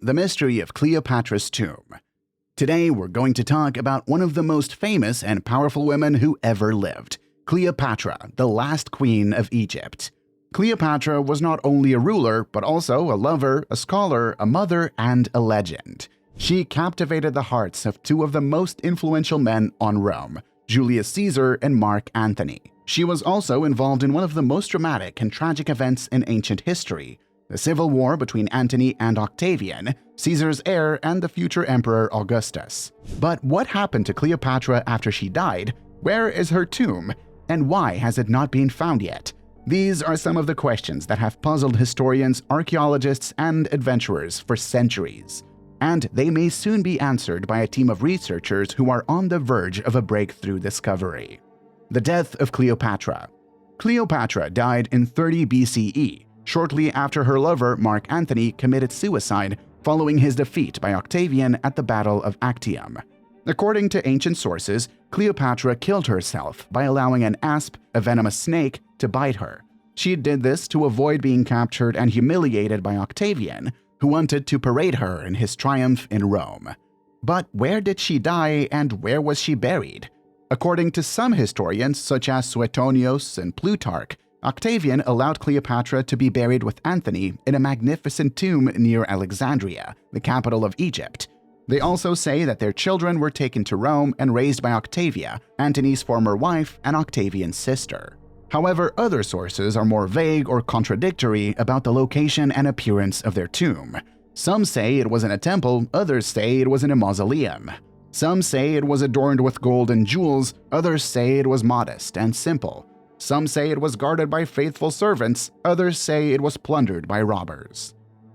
the mystery of Cleopatra's tomb. Today we're going to talk about one of the most famous and powerful women who ever lived, Cleopatra, the last queen of Egypt. Cleopatra was not only a ruler, but also a lover, a scholar, a mother, and a legend. She captivated the hearts of two of the most influential men on Rome, Julius Caesar and Mark Antony. She was also involved in one of the most dramatic and tragic events in ancient history, the civil war between Antony and Octavian, Caesar's heir and the future emperor Augustus. But what happened to Cleopatra after she died? Where is her tomb? And why has it not been found yet? These are some of the questions that have puzzled historians, archaeologists, and adventurers for centuries. And they may soon be answered by a team of researchers who are on the verge of a breakthrough discovery. The death of Cleopatra. Cleopatra died in 30 BCE, shortly after her lover Mark Antony committed suicide following his defeat by Octavian at the Battle of Actium. According to ancient sources, Cleopatra killed herself by allowing an asp, a venomous snake, to bite her. She did this to avoid being captured and humiliated by Octavian, who wanted to parade her in his triumph in Rome. But where did she die and where was she buried? According to some historians, such as Suetonius and Plutarch, Octavian allowed Cleopatra to be buried with Antony in a magnificent tomb near Alexandria, the capital of Egypt. They also say that their children were taken to Rome and raised by Octavia, Antony's former wife and Octavian's sister. However, other sources are more vague or contradictory about the location and appearance of their tomb. Some say it was in a temple, others say it was in a mausoleum. Some say it was adorned with gold and jewels, others say it was modest and simple. Some say it was guarded by faithful servants, others say it was plundered by robbers.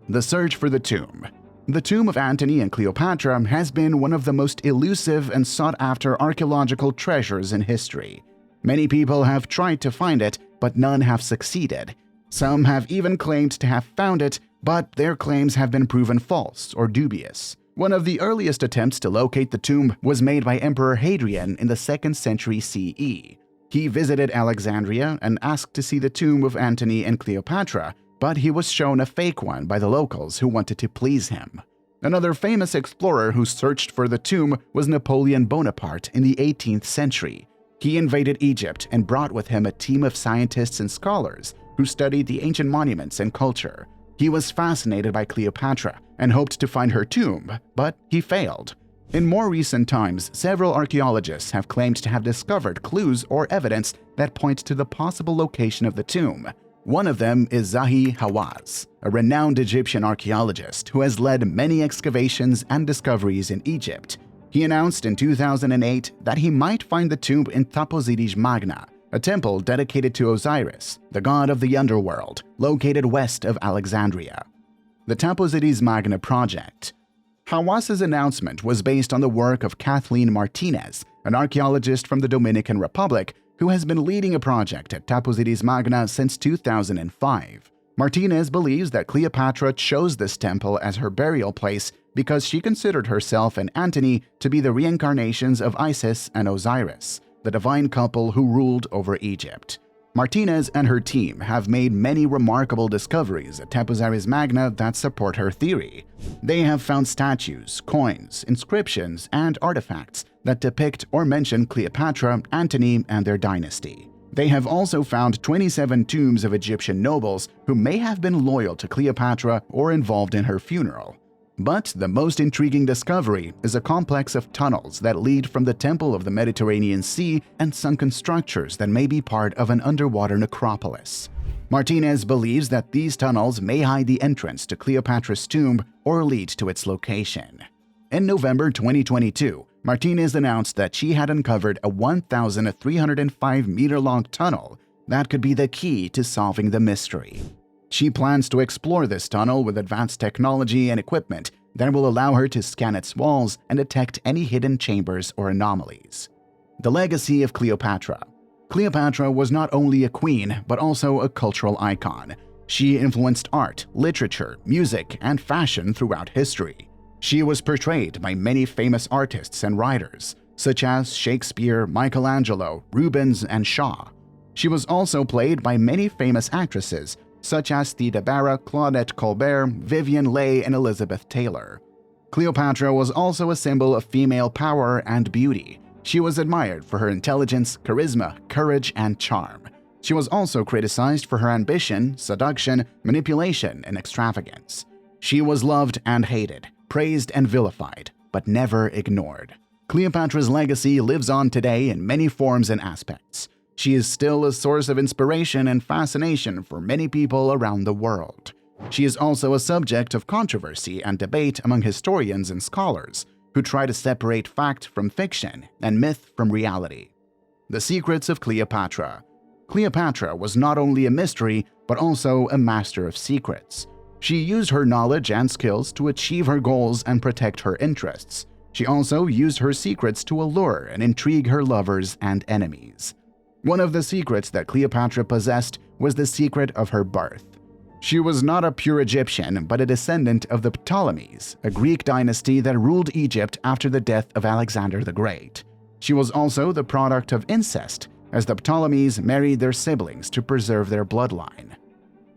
The search for the tomb. The tomb of Antony and Cleopatra has been one of the most elusive and sought-after archaeological treasures in history. Many people have tried to find it, but none have succeeded. Some have even claimed to have found it, but their claims have been proven false or dubious. One of the earliest attempts to locate the tomb was made by Emperor Hadrian in the 2nd century CE. He visited Alexandria and asked to see the tomb of Antony and Cleopatra, but he was shown a fake one by the locals who wanted to please him. Another famous explorer who searched for the tomb was Napoleon Bonaparte in the 18th century. He invaded Egypt and brought with him a team of scientists and scholars who studied the ancient monuments and culture. He was fascinated by Cleopatra and hoped to find her tomb, but he failed. In more recent times, several archaeologists have claimed to have discovered clues or evidence that point to the possible location of the tomb. One of them is Zahi Hawass, a renowned Egyptian archaeologist who has led many excavations and discoveries in Egypt. He announced in 2008 that he might find the tomb in Taposiris Magna, a temple dedicated to Osiris, the god of the underworld, located west of Alexandria. The Taposiris Magna project. Hawass's announcement was based on the work of Kathleen Martinez, an archaeologist from the Dominican Republic who has been leading a project at Taposiris Magna since 2005. Martinez believes that Cleopatra chose this temple as her burial place because she considered herself and Antony to be the reincarnations of Isis and Osiris, the divine couple who ruled over Egypt. Martinez and her team have made many remarkable discoveries at Taposiris Magna that support her theory. They have found statues, coins, inscriptions, and artifacts that depict or mention Cleopatra, Antony, and their dynasty. They have also found 27 tombs of Egyptian nobles who may have been loyal to Cleopatra or involved in her funeral. But the most intriguing discovery is a complex of tunnels that lead from the Temple of the Mediterranean Sea and sunken structures that may be part of an underwater necropolis. Martinez believes that these tunnels may hide the entrance to Cleopatra's tomb or lead to its location. In November 2022, Martinez announced that she had uncovered a 1,305-meter-long tunnel that could be the key to solving the mystery. She plans to explore this tunnel with advanced technology and equipment that will allow her to scan its walls and detect any hidden chambers or anomalies. The legacy of Cleopatra. Cleopatra was not only a queen, but also a cultural icon. She influenced art, literature, music, and fashion throughout history. She was portrayed by many famous artists and writers, such as Shakespeare, Michelangelo, Rubens, and Shaw. She was also played by many famous actresses, such as Theda Bara, Claudette Colbert, Vivian Leigh, and Elizabeth Taylor. Cleopatra was also a symbol of female power and beauty. She was admired for her intelligence, charisma, courage, and charm. She was also criticized for her ambition, seduction, manipulation, and extravagance. She was loved and hated, praised and vilified, but never ignored. Cleopatra's legacy lives on today in many forms and aspects. She is still a source of inspiration and fascination for many people around the world. She is also a subject of controversy and debate among historians and scholars who try to separate fact from fiction and myth from reality. The secrets of Cleopatra. Cleopatra was not only a mystery, but also a master of secrets. She used her knowledge and skills to achieve her goals and protect her interests. She also used her secrets to allure and intrigue her lovers and enemies. One of the secrets that Cleopatra possessed was the secret of her birth. She was not a pure Egyptian, but a descendant of the Ptolemies, a Greek dynasty that ruled Egypt after the death of Alexander the Great. She was also the product of incest, as the Ptolemies married their siblings to preserve their bloodline.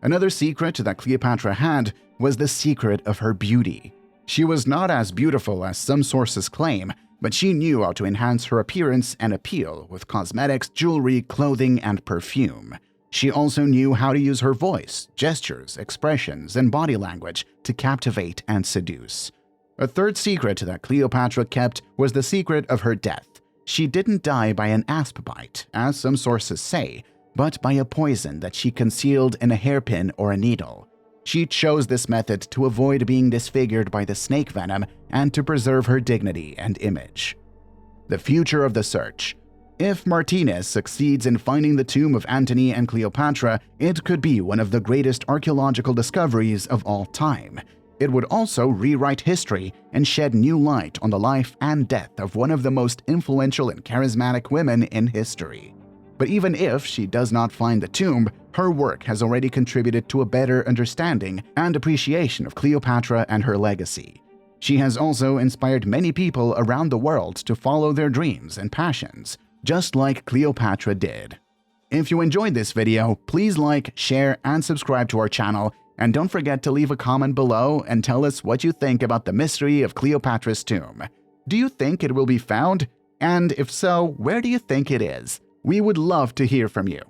Another secret that Cleopatra had was the secret of her beauty. She was not as beautiful as some sources claim, but she knew how to enhance her appearance and appeal with cosmetics, jewelry, clothing, and perfume. She also knew how to use her voice, gestures, expressions, and body language to captivate and seduce. A third secret that Cleopatra kept was the secret of her death. She didn't die by an asp bite, as some sources say, but by a poison that she concealed in a hairpin or a needle. She chose this method to avoid being disfigured by the snake venom and to preserve her dignity and image. The future of the search. If Martinez succeeds in finding the tomb of Antony and Cleopatra, it could be one of the greatest archaeological discoveries of all time. It would also rewrite history and shed new light on the life and death of one of the most influential and charismatic women in history. But even if she does not find the tomb, her work has already contributed to a better understanding and appreciation of Cleopatra and her legacy. She has also inspired many people around the world to follow their dreams and passions, just like Cleopatra did. If you enjoyed this video, please like, share, and subscribe to our channel, and don't forget to leave a comment below and tell us what you think about the mystery of Cleopatra's tomb. Do you think it will be found? And if so, where do you think it is? We would love to hear from you.